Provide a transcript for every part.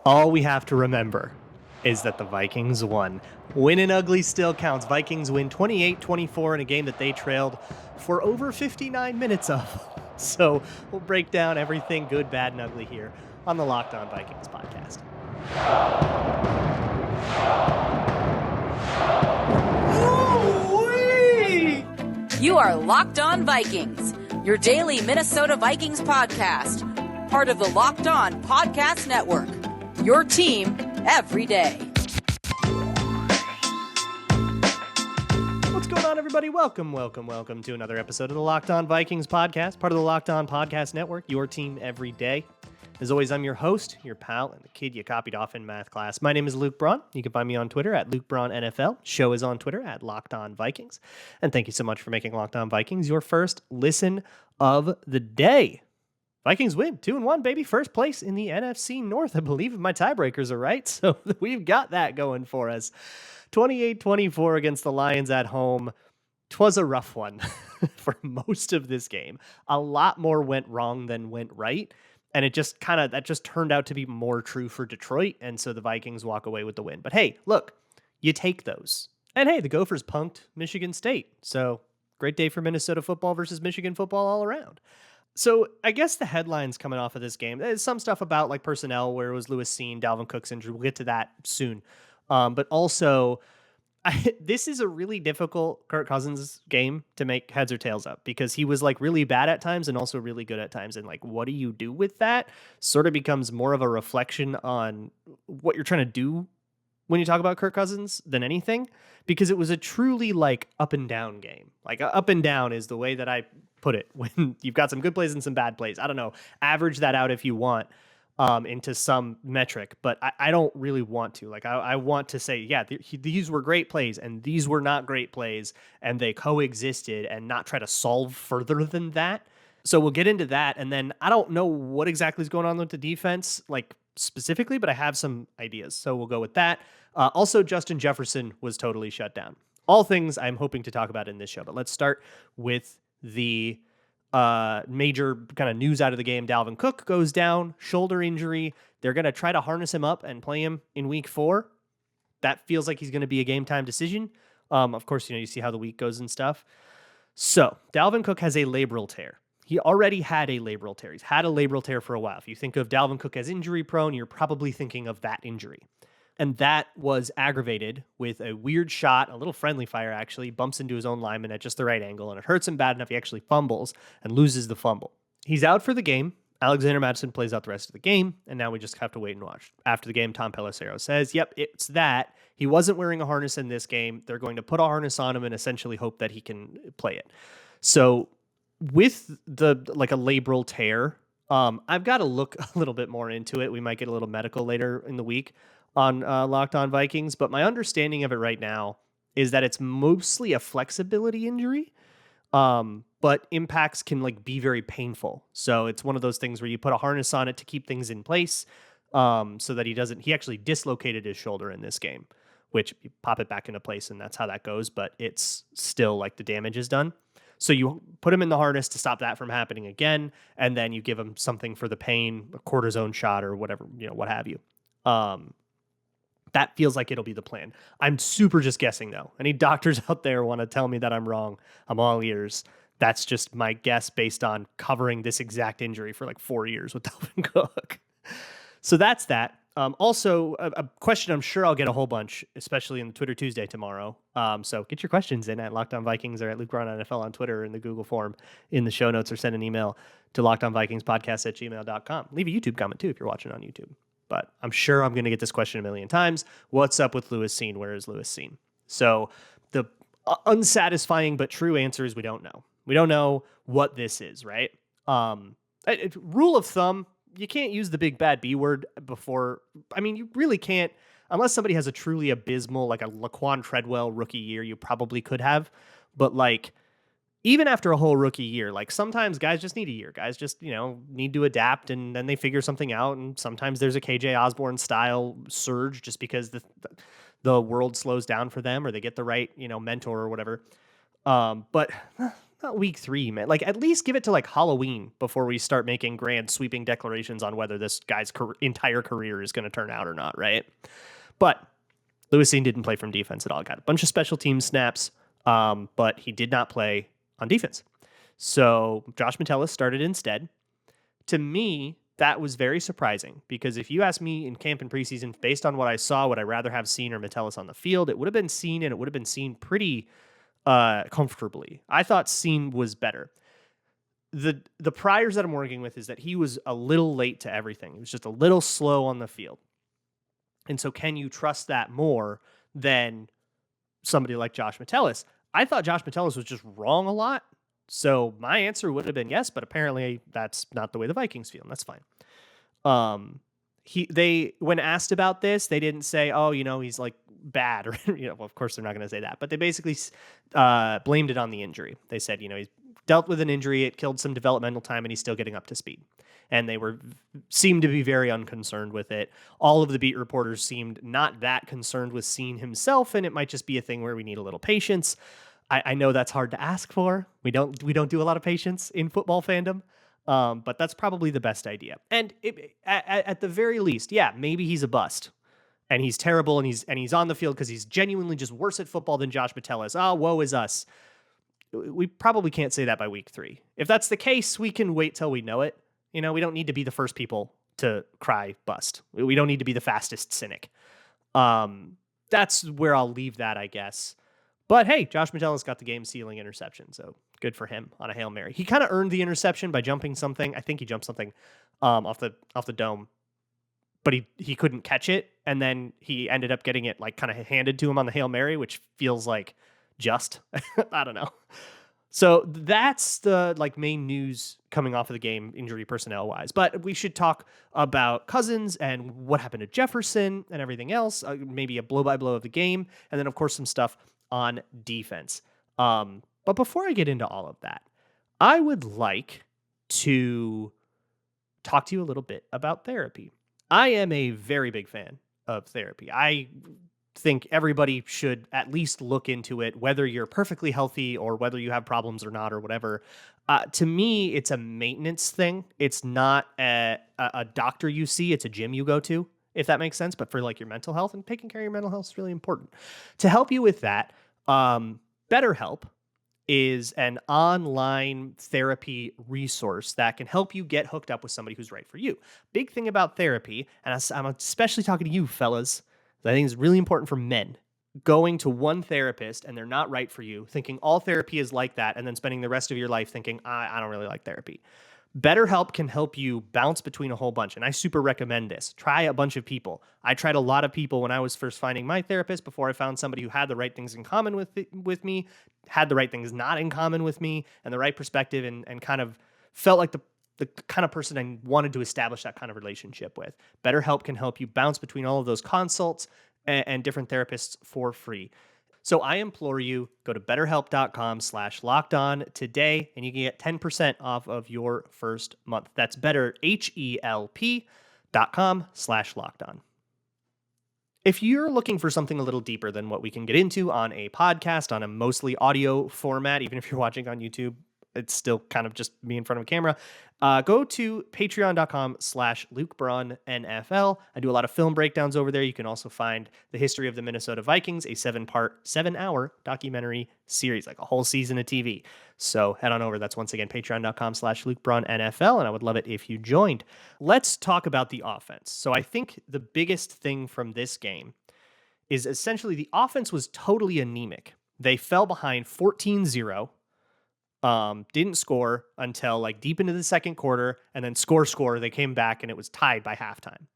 All we have to remember is that the Vikings won. Winning ugly still counts. Vikings win 28-24 in a game that they trailed for over 59 minutes of. So we'll break down everything good, bad, and ugly here on the Locked On Vikings podcast. Ooh-wee! You are Locked On Vikings, your daily Minnesota Vikings podcast, part of the Locked On Podcast Network, your team every day. What's going on, everybody? Welcome to another episode of the Locked On Vikings podcast, part of the Locked On Podcast Network, your team every day. As always, I'm your host, your pal, and the kid you copied off in math class. My name is Luke Braun. You can find me on Twitter at LukeBraunNFL. Show is on Twitter at Locked On Vikings. And thank you so much for making Locked On Vikings your first listen of the day. Vikings win 2-1, baby. First place in the NFC North, I believe, if my tiebreakers are right. So we've got that going for us. 28-24 against the Lions at home. 'Twas a rough one for most of this game. A lot more went wrong than went right. And it just that just turned out to be more true for Detroit. And so the Vikings walk away with the win. But hey, look, you take those. And hey, the Gophers punked Michigan State. So great day for Minnesota football versus Michigan football all around. So I guess the headlines coming off of this game, there's some stuff about like personnel, where it was Lewis Seen, Dalvin Cook's injury. We'll get to that soon. But also, this is a really difficult Kirk Cousins game to make heads or tails up, because he was like really bad at times and also really good at times. And like, what do you do with that? Sort of becomes more of a reflection on what you're trying to do when you talk about Kirk Cousins than anything, because it was a truly like up and down game. Like up and down is the way that I put it, when you've got some good plays and some bad plays. I don't know, average that out if you want. Into some metric, but I don't really want to. Like, I want to say, yeah, these were great plays and these were not great plays, and they coexisted, and not try to solve further than that. So we'll get into that. And then I don't know what exactly is going on with the defense, like specifically, but I have some ideas. So we'll go with that. Also, Justin Jefferson was totally shut down. All things I'm hoping to talk about in this show, but let's start with the major kind of news out of the game. Dalvin Cook goes down, shoulder injury. They're going to try to harness him up and play him in week 4. That feels like he's going to be a game time decision. Of course, you see how the week goes and stuff. So Dalvin Cook has a labral tear. He already had a labral tear. He's had a labral tear for a while. If you think of Dalvin Cook as injury prone, you're probably thinking of that injury. And that was aggravated with a weird shot, a little friendly fire actually, bumps into his own lineman at just the right angle, and it hurts him bad enough he actually fumbles and loses the fumble. He's out for the game. Alexander Mattison plays out the rest of the game, and now we just have to wait and watch. After the game, Tom Pelissero says, yep, it's that. He wasn't wearing a harness in this game. They're going to put a harness on him and essentially hope that he can play it. So with a labral tear, I've got to look a little bit more into it. We might get a little medical later in the week on Locked On Vikings, but my understanding of it right now is that it's mostly a flexibility injury, but impacts can be very painful. So it's one of those things where you put a harness on it to keep things in place, so that he actually dislocated his shoulder in this game, which you pop it back into place and that's how that goes, but it's still like the damage is done. So you put him in the harness to stop that from happening again, and then you give him something for the pain, a cortisone shot or whatever, what have you. That feels like it'll be the plan. I'm super just guessing, though. Any doctors out there want to tell me that I'm wrong, I'm all ears. That's just my guess based on covering this exact injury for 4 years with Dalvin Cook. So that's that. Also, a question I'm sure I'll get a whole bunch, especially in the Twitter Tuesday tomorrow. So get your questions in at Locked On Vikings or at Luke Braun NFL on Twitter, in the Google form in the show notes, or send an email to lockedonvikingspodcast@gmail.com. Leave a YouTube comment, too, if you're watching on YouTube. But I'm sure I'm going to get this question a million times. What's up with Lewis Seen? Where is Lewis Seen? So the unsatisfying but true answer is we don't know. We don't know what this is, right? Rule of thumb, you can't use the big bad B word before. I mean, you really can't, unless somebody has a truly abysmal, like a Laquan Treadwell rookie year, you probably could have. But even after a whole rookie year, sometimes guys just need a year. Guys just, need to adapt, and then they figure something out. And sometimes there's a KJ Osborne style surge just because the world slows down for them, or they get the right, mentor or whatever. But not week 3, man. Like, at least give it to like Halloween before we start making grand sweeping declarations on whether this guy's entire career is going to turn out or not, right? But Lewis Cine didn't play from defense at all. Got a bunch of special team snaps, but he did not play on defense. So Josh Metellus started instead. To me, that was very surprising because if you ask me in camp and preseason, based on what I saw, would I rather have Cine or Metellus on the field? It would have been Cine, and it would have been Cine pretty comfortably. I thought Cine was better. The priors that I'm working with is that he was a little late to everything. He was just a little slow on the field. And so can you trust that more than somebody like Josh Metellus? I thought Josh Metellus was just wrong a lot. So my answer would have been yes, but apparently that's not the way the Vikings feel, and that's fine. When asked about this, they didn't say, oh, he's like bad, or well, of course they're not going to say that, but they basically blamed it on the injury. They said, he's dealt with an injury, it killed some developmental time, and he's still getting up to speed. And they seemed to be very unconcerned with it. All of the beat reporters seemed not that concerned with Cine himself, and it might just be a thing where we need a little patience. I know that's hard to ask for. We don't do a lot of patience in football fandom, but that's probably the best idea. And at the very least, yeah, maybe he's a bust, and he's terrible, and he's on the field because he's genuinely just worse at football than Josh Metellus. Oh, woe is us. We probably can't say that by week 3. If that's the case, we can wait till we know it. We don't need to be the first people to cry bust. We don't need to be the fastest cynic. That's where I'll leave that, I guess. But hey, Josh Metellus got the game-sealing interception, so good for him on a Hail Mary. He kind of earned the interception by jumping something. I think he jumped something off the dome, but he couldn't catch it, and then he ended up getting it like kind of handed to him on the Hail Mary, which feels like just. I don't know. So that's the main news coming off of the game, injury personnel-wise. But we should talk about Cousins and what happened to Jefferson and everything else, maybe a blow-by-blow of the game, and then, of course, some stuff on defense. But before I get into all of that, I would like to talk to you a little bit about therapy. I am a very big fan of therapy. I think everybody should at least look into it, whether you're perfectly healthy or whether you have problems or not or whatever. To me, it's a maintenance thing. It's not a doctor you see. It's a gym you go to, if that makes sense. But for your mental health, and taking care of your mental health is really important. To help you with that, BetterHelp is an online therapy resource that can help you get hooked up with somebody who's right for you. Big thing about therapy, and I'm especially talking to you fellas, I think it's really important for men, going to one therapist and they're not right for you, thinking all therapy is like that, and then spending the rest of your life thinking, I don't really like therapy. BetterHelp can help you bounce between a whole bunch, and I super recommend this. Try a bunch of people. I tried a lot of people when I was first finding my therapist before I found somebody who had the right things in common with me, had the right things not in common with me, and the right perspective, and kind of felt like the kind of person I wanted to establish that kind of relationship with. BetterHelp can help you bounce between all of those consults and different therapists for free. So I implore you, go to betterhelp.com/lockedon today, and you can get 10% off of your first month. That's betterhelp.com/lockedon. If you're looking for something a little deeper than what we can get into on a podcast, on a mostly audio format, even if you're watching on YouTube, it's still kind of just me in front of a camera. Go to patreon.com/LukeBraunNFL. I do a lot of film breakdowns over there. You can also find the history of the Minnesota Vikings, a 7-hour documentary series, like a whole season of TV. So head on over. That's once again patreon.com/LukeBraunNFL, and I would love it if you joined. Let's talk about the offense. So I think the biggest thing from this game is essentially the offense was totally anemic. They fell behind 14-0. Didn't score until deep into the second quarter, and then score. They came back and it was tied by halftime.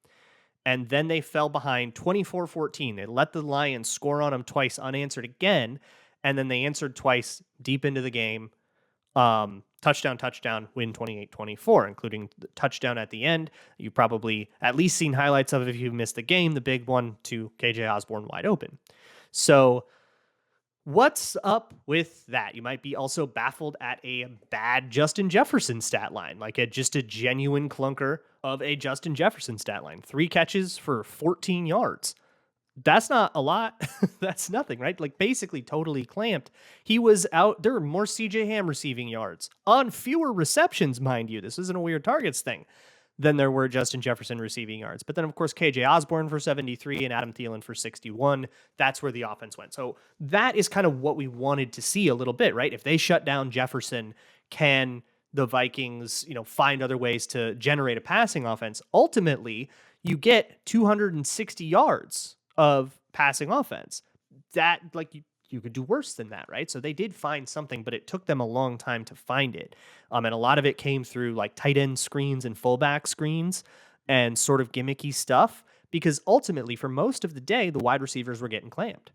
And then they fell behind 24-14. They let the Lions score on them twice unanswered again. And then they answered twice deep into the game. Touchdown, win 28-24, including the touchdown at the end. You've probably at least seen highlights of it if you've missed the game, the big one to KJ Osborne wide open. So what's up with that? You might be also baffled at a bad Justin Jefferson stat line, just a genuine clunker of a Justin Jefferson stat line. 3 catches for 14 yards. That's not a lot. That's nothing, right? Like basically totally clamped. He was out. There were more CJ Ham receiving yards on fewer receptions, mind you. This isn't a weird targets thing than there were Justin Jefferson receiving yards. But then, of course, KJ Osborne for 73 and Adam Thielen for 61. That's where the offense went. So that is kind of what we wanted to see a little bit, right? If they shut down Jefferson, can the Vikings, find other ways to generate a passing offense? Ultimately, you get 260 yards of passing offense. That, like, you could do worse than that, right? So they did find something, but it took them a long time to find it. And a lot of it came through like tight end screens and fullback screens and sort of gimmicky stuff, because ultimately for most of the day, the wide receivers were getting clamped.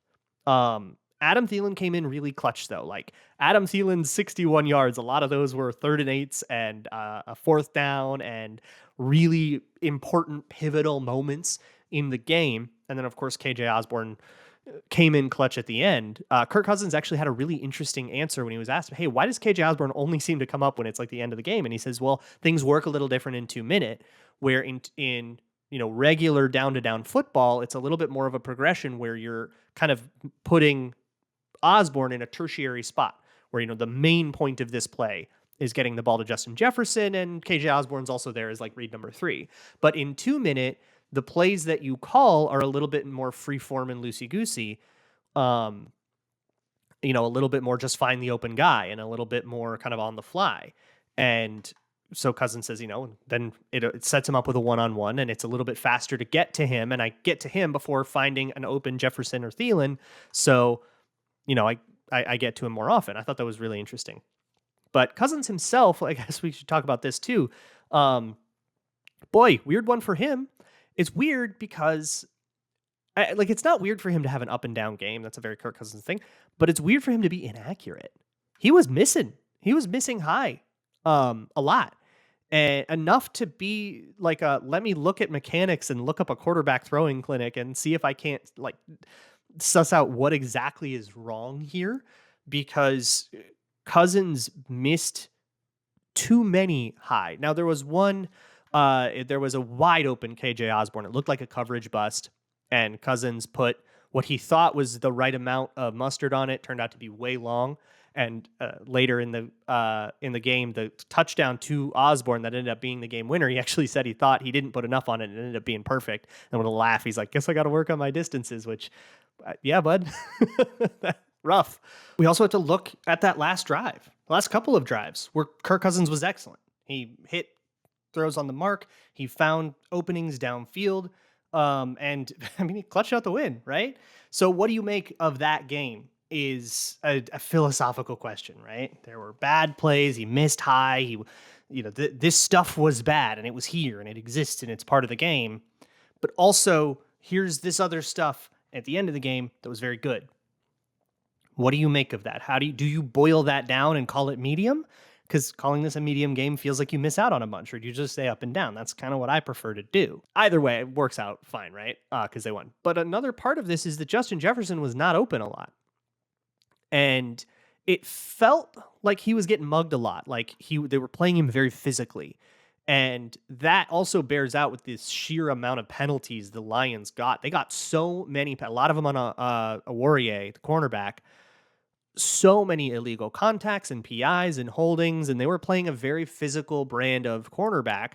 Adam Thielen came in really clutch though. Like Adam Thielen's 61 yards, a lot of those were 3rd and 8s and a 4th down and really important pivotal moments in the game. And then of course, KJ Osborne came in clutch at the end. Kirk Cousins actually had a really interesting answer when he was asked, hey, why does KJ Osborne only seem to come up when it's like the end of the game? And he says, well, things work a little different in 2-minute, where in regular down to down football, it's a little bit more of a progression where you're kind of putting Osborne in a tertiary spot where, the main point of this play is getting the ball to Justin Jefferson, and KJ Osborne's also there as like read number 3. But in 2-minute, the plays that you call are a little bit more free form and loosey goosey. A little bit more just find the open guy and a little bit more kind of on the fly. And so Cousins says, then it sets him up with a one-on-one, and it's a little bit faster to get to him. And I get to him before finding an open Jefferson or Thielen. So, I get to him more often. I thought that was really interesting. But Cousins himself, I guess we should talk about this too. Boy, weird one for him. It's weird because, it's not weird for him to have an up and down game. That's a very Kirk Cousins thing. But it's weird for him to be inaccurate. He was missing. He was missing high a lot. And enough to be like, let me look at mechanics and look up a quarterback throwing clinic and see if I can't suss out what exactly is wrong here, because Cousins missed too many high. Now there was there was a wide open KJ Osborne. It looked like a coverage bust, and Cousins put what he thought was the right amount of mustard on it. Turned out to be way long. And later in the game, the touchdown to Osborne that ended up being the game winner, he actually said he thought he didn't put enough on it and it ended up being perfect. And with a laugh, he's like, guess I got to work on my distances, which, yeah, bud. Rough. We also have to look at that last drive, the last couple of drives where Kirk Cousins was excellent. He hit throws on the mark. He found openings downfield. And he clutched out the win, right? So what do you make of that game is a philosophical question, right? There were bad plays. He missed high. This stuff was bad and it was here and it exists and it's part of the game. But also here's this other stuff at the end of the game that was very good. What do you make of that? Do you boil that down and call it medium? Because calling this a medium game feels like you miss out on a bunch, or do you just stay up and down? That's kind of what I prefer to do. Either way, it works out fine, right? Because they won. But another part of this is that Justin Jefferson was not open a lot. And it felt like he was getting mugged a lot. Like they were playing him very physically. And that also bears out with this sheer amount of penalties the Lions got. They got so many, a lot of them on a Warrior, the cornerback, so many illegal contacts and PIs and holdings, and they were playing a very physical brand of cornerback.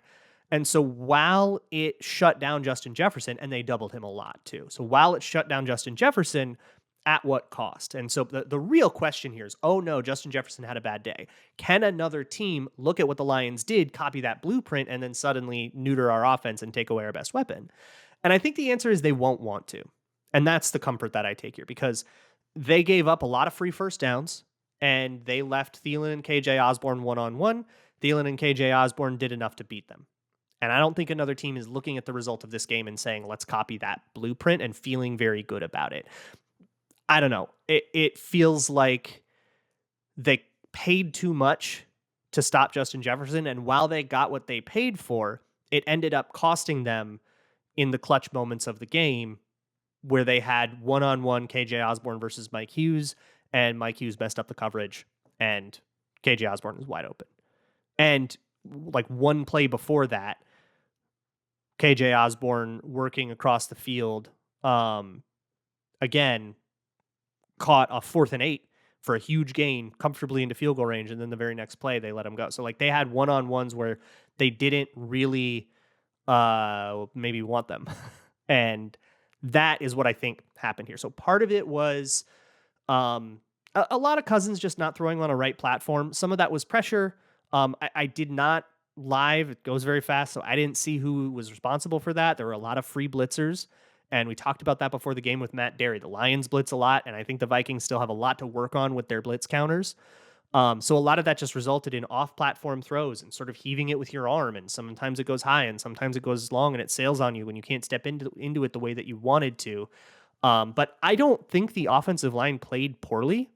And so while it shut down Justin Jefferson, and they doubled him a lot too. So while it shut down Justin Jefferson, at what cost? And so the real question here is, oh no, Justin Jefferson had a bad day. Can another team look at what the Lions did, copy that blueprint, and then suddenly neuter our offense and take away our best weapon? And I think the answer is they won't want to. And that's the comfort that I take here, because they gave up a lot of free first downs, and they left Thielen and KJ Osborne one-on-one. Thielen and KJ Osborne did enough to beat them. And I don't think another team is looking at the result of this game and saying, let's copy that blueprint, and feeling very good about it. I don't know. It feels like they paid too much to stop Justin Jefferson, and while they got what they paid for, it ended up costing them in the clutch moments of the game, where they had one-on-one KJ Osborne versus Mike Hughes, and Mike Hughes messed up the coverage, and KJ Osborne was wide open. And like one play before that, KJ Osborne working across the field, again, caught a 4th and 8 for a huge gain comfortably into field goal range. And then the very next play, they let him go. So like they had one-on-ones where they didn't really maybe want them. And that is what I think happened here. So part of it was a lot of Cousins just not throwing on a right platform. Some of that was pressure. I did not live. It goes very fast, so I didn't see who was responsible for that. There were a lot of free blitzers, and we talked about that before the game with Matt Derry. The Lions blitz a lot, and I think the Vikings still have a lot to work on with their blitz counters. So a lot of that just resulted in off-platform throws and sort of heaving it with your arm, and sometimes it goes high, and sometimes it goes long, and it sails on you when you can't step into it the way that you wanted to. But I don't think the offensive line played poorly,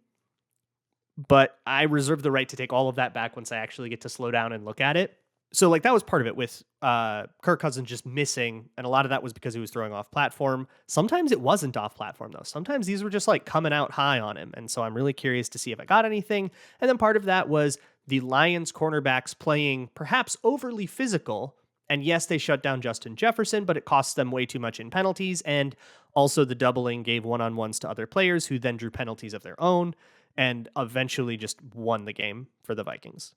but I reserve the right to take all of that back once I actually get to slow down and look at it. So like that was part of it with Kirk Cousins just missing, and a lot of that was because he was throwing off platform. Sometimes it wasn't off platform though. Sometimes these were just like coming out high on him, and so I'm really curious to see if I got anything. And then part of that was the Lions cornerbacks playing perhaps overly physical. And yes, they shut down Justin Jefferson, but it cost them way too much in penalties. And also the doubling gave one-on-ones to other players who then drew penalties of their own and eventually just won the game for the Vikings.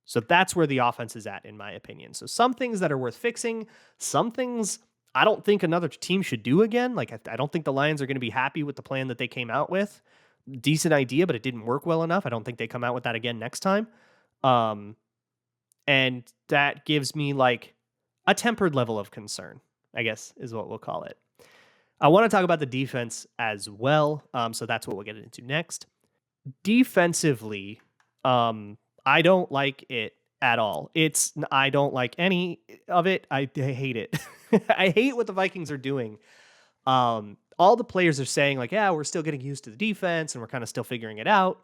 So that's where the offense is at, in my opinion. So some things that are worth fixing, some things I don't think another team should do again. Like, I don't think the Lions are going to be happy with the plan that they came out with. Decent idea, but it didn't work well enough. I don't think they come out with that again next time. And that gives me like a tempered level of concern, I guess is what we'll call it. I want to talk about the defense as well. So that's what we'll get into next. Defensively, I don't like it at all. I don't like any of it. I hate it. I hate what the Vikings are doing. All the players are saying like, yeah, we're still getting used to the defense and we're kind of still figuring it out.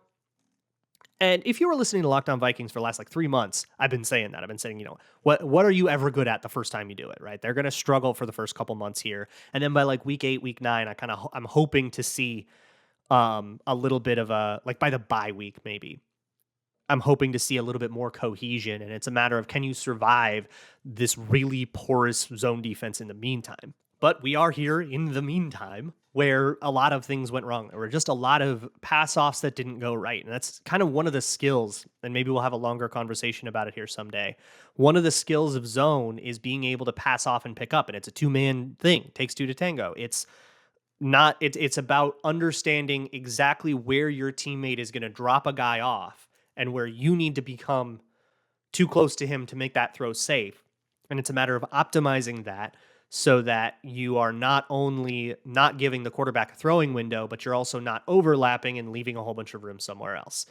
And if you were listening to Locked On Vikings for the last like 3 months, I've been saying that. I've been saying, what are you ever good at the first time you do it, right? They're going to struggle for the first couple months here. And then by like week 8, week 9, I'm hoping to see a little bit of a, like by the bye week, maybe I'm hoping to see a little bit more cohesion. And it's a matter of, can you survive this really porous zone defense in the meantime? But we are here in the meantime where a lot of things went wrong. There were just a lot of pass-offs that didn't go right. And that's kind of one of the skills, and maybe we'll have a longer conversation about it here someday. One of the skills of zone is being able to pass off and pick up, and it's a two-man thing. It takes two to tango. It's about understanding exactly where your teammate is going to drop a guy off and where you need to become too close to him to make that throw safe. And it's a matter of optimizing that so that you are not only not giving the quarterback a throwing window, but you're also not overlapping and leaving a whole bunch of room somewhere else.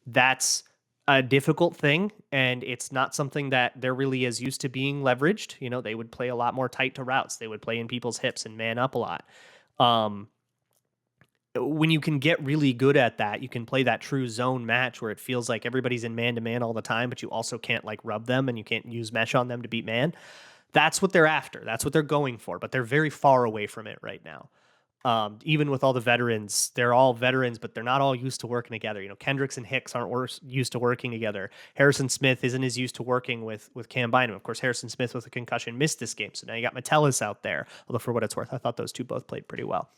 That's a difficult thing, and it's not something that they're really as used to being leveraged. They would play a lot more tight to routes. They would play in people's hips and man up a lot. When you can get really good at that, you can play that true zone match where it feels like everybody's in man-to-man all the time, but you also can't like rub them and you can't use mesh on them to beat man. That's what they're after. That's what they're going for, but they're very far away from it right now. Even with all the veterans, they're all veterans, but they're not all used to working together. Kendricks and Hicks aren't used to working together. Harrison Smith isn't as used to working with Cam Bynum. Of course, Harrison Smith with a concussion missed this game, so now you got Metellus out there. Although for what it's worth, I thought those two both played pretty well.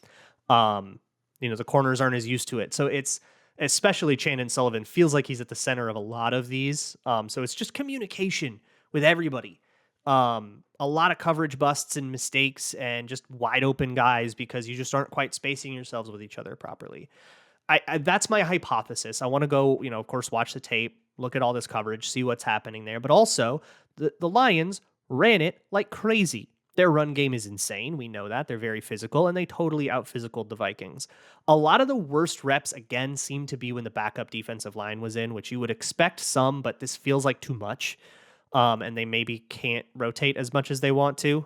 The corners aren't as used to it, so it's especially Chandon Sullivan feels like he's at the center of a lot of these. So it's just communication with everybody. A lot of coverage busts and mistakes and just wide open guys because you just aren't quite spacing yourselves with each other properly. That's my hypothesis. I want to go, of course, watch the tape, look at all this coverage, see what's happening there. But also, the Lions ran it like crazy. Their run game is insane. We know that. They're very physical, and they totally out-physicaled the Vikings. A lot of the worst reps, again, seem to be when the backup defensive line was in, which you would expect some, but this feels like too much. And they maybe can't rotate as much as they want to,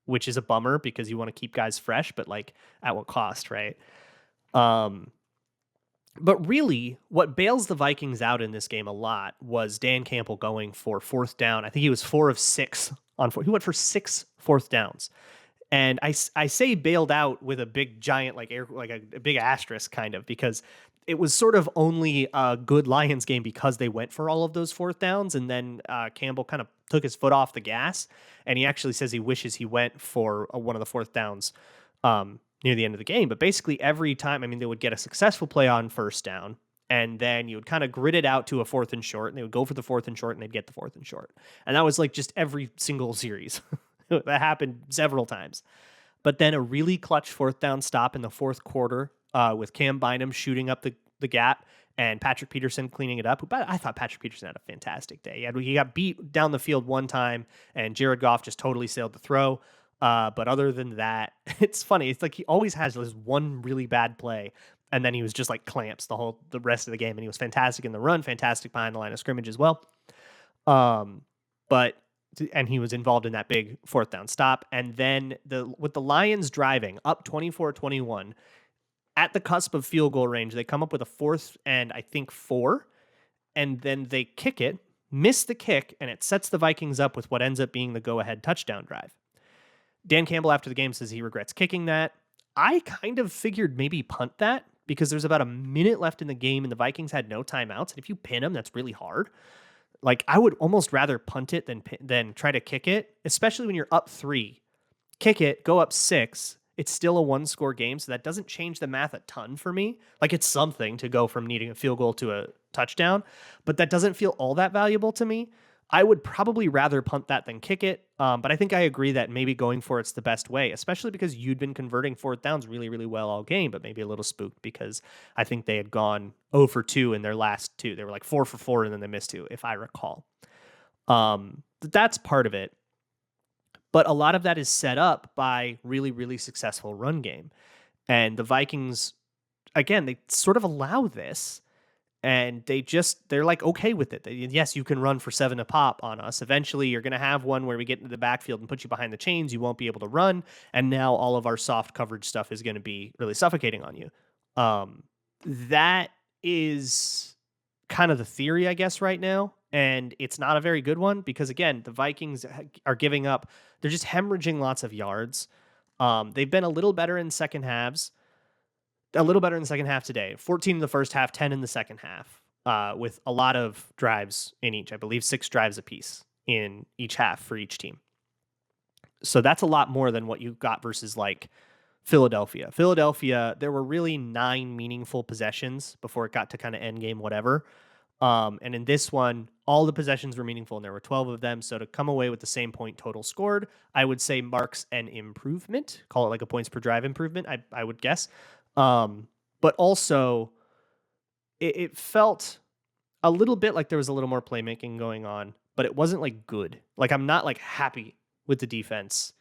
which is a bummer because you want to keep guys fresh, but like at what cost, right? But really, what bails the Vikings out in this game a lot was Dan Campbell going for 4th down. I think he was 4 of 6 on 4. He went for 6 4th downs. And I say bailed out with a big giant, like a big asterisk kind of, because it was sort of only a good Lions game because they went for all of those 4th downs. And then Campbell kind of took his foot off the gas. And he actually says he wishes he went for one of the 4th downs near the end of the game. But basically every time, I mean, they would get a successful play on first down, and then you would kind of grit it out to a 4th and short, and they would go for the 4th and short, and they'd get the 4th and short. And that was like just every single series. That happened several times. But then a really clutch 4th down stop in the 4th quarter with Cam Bynum shooting up the gap and Patrick Peterson cleaning it up. But I thought Patrick Peterson had a fantastic day. He got beat down the field one time, and Jared Goff just totally sailed the throw. But other than that, it's funny. It's like he always has this one really bad play, and then he was just like clamps the rest of the game. And he was fantastic in the run, fantastic behind the line of scrimmage as well. And he was involved in that big 4th down stop. And then with the Lions driving up 24-21 at the cusp of field goal range, they come up with a 4th and I think 4, and then they kick it, miss the kick, and it sets the Vikings up with what ends up being the go-ahead touchdown drive. Dan Campbell after the game says he regrets kicking that. I kind of figured maybe punt that because there's about a minute left in the game and the Vikings had no timeouts. And if you pin them, that's really hard. Like, I would almost rather punt it than try to kick it, especially when you're up 3. Kick it, go up 6. It's still a 1-score game, so that doesn't change the math a ton for me. Like, it's something to go from needing a field goal to a touchdown, but that doesn't feel all that valuable to me. I would probably rather punt that than kick it, but I think I agree that maybe going for it's the best way, especially because you'd been converting 4th downs really, really well all game, but maybe a little spooked because I think they had gone 0 for 2 in their last 2. They were like 4 for 4, and then they missed 2, if I recall. That's part of it. But a lot of that is set up by really, really successful run game. And the Vikings, again, they sort of allow this. And they're like okay with it. Yes, you can run for 7 a pop on us. Eventually, you're going to have one where we get into the backfield and put you behind the chains. You won't be able to run. And now all of our soft coverage stuff is going to be really suffocating on you. That is kind of the theory, I guess, right now. And it's not a very good one because, again, the Vikings are giving up. They're just hemorrhaging lots of yards. They've been a little better in second halves. A little better in the second half today. 14 in the first half, 10 in the second half, with a lot of drives in each. I believe 6 drives apiece in each half for each team. So that's a lot more than what you got versus like Philadelphia. Philadelphia, there were really 9 meaningful possessions before it got to kind of end game whatever. And in this one, all the possessions were meaningful, and there were 12 of them. So to come away with the same point total scored, I would say marks an improvement. Call it like a points per drive improvement, I would guess. But also it felt a little bit like there was a little more playmaking going on, but it wasn't like good. Like, I'm not like happy with the defense,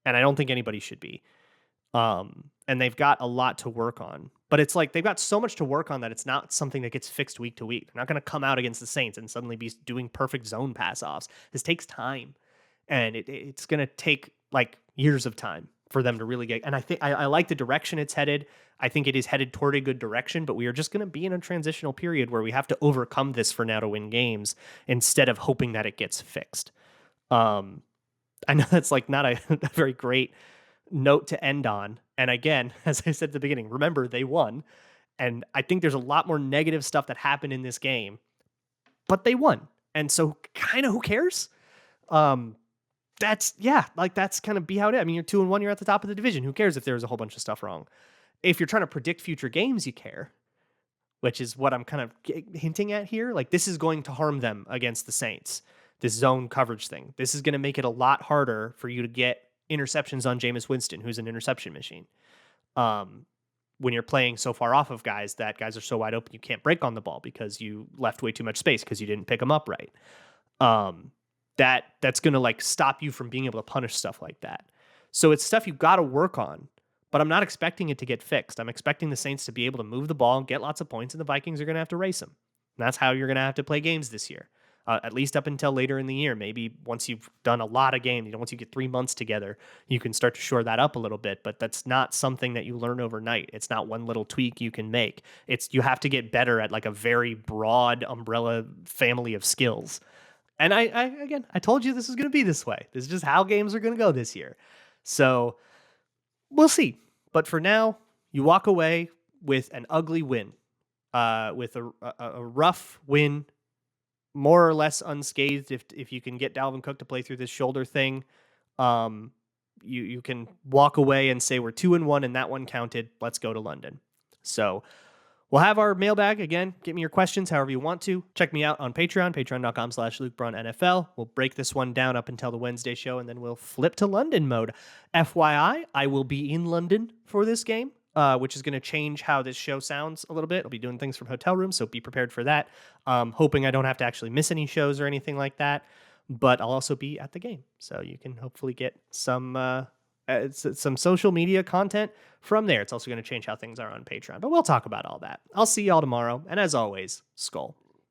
and I don't think anybody should be. And they've got a lot to work on, but it's like they've got so much to work on that it's not something that gets fixed week to week. They're not going to come out against the Saints and suddenly be doing perfect zone pass offs. This takes time, and it's going to take like years of time for them to really get. And I think I like the direction it's headed. I think it is headed toward a good direction, but we are just going to be in a transitional period where we have to overcome this for now to win games instead of hoping that it gets fixed. I know that's like not a very great note to end on. And again, as I said at the beginning, remember they won. And I think there's a lot more negative stuff that happened in this game, but they won. And so kind of who cares? That's kind of be how it is. I mean, you're 2-1, you're at the top of the division. Who cares if there's a whole bunch of stuff wrong? If you're trying to predict future games, you care, which is what I'm kind of hinting at here. Like, this is going to harm them against the Saints, this zone coverage thing. This is going to make it a lot harder for you to get interceptions on Jameis Winston, who's an interception machine. When you're playing so far off of guys that guys are so wide open, you can't break on the ball because you left way too much space because you didn't pick them up right. That's going to like stop you from being able to punish stuff like that. So it's stuff you've got to work on, but I'm not expecting it to get fixed. I'm expecting the Saints to be able to move the ball and get lots of points, and the Vikings are going to have to race them. And that's how you're going to have to play games this year, at least up until later in the year. Maybe once you've done a lot of games, once you get 3 months together, you can start to shore that up a little bit, but that's not something that you learn overnight. It's not one little tweak you can make. You have to get better at like a very broad umbrella family of skills. And I told you this is going to be this way. This is just how games are going to go this year. So we'll see. But for now, you walk away with an ugly win, with a rough win, more or less unscathed if you can get Dalvin Cook to play through this shoulder thing. you can walk away and say we're 2-1 and that one counted. Let's go to London. So we'll have our mailbag again. Get me your questions however you want to. Check me out on Patreon, patreon.com/LukeBraunNFL. We'll break this one down up until the Wednesday show, and then we'll flip to London mode. FYI, I will be in London for this game, which is going to change how this show sounds a little bit. I'll be doing things from hotel rooms, so be prepared for that. Hoping I don't have to actually miss any shows or anything like that. But I'll also be at the game, so you can hopefully get some social media content from there. It's also going to change how things are on Patreon, but we'll talk about all that. I'll see y'all tomorrow, and as always, Skull.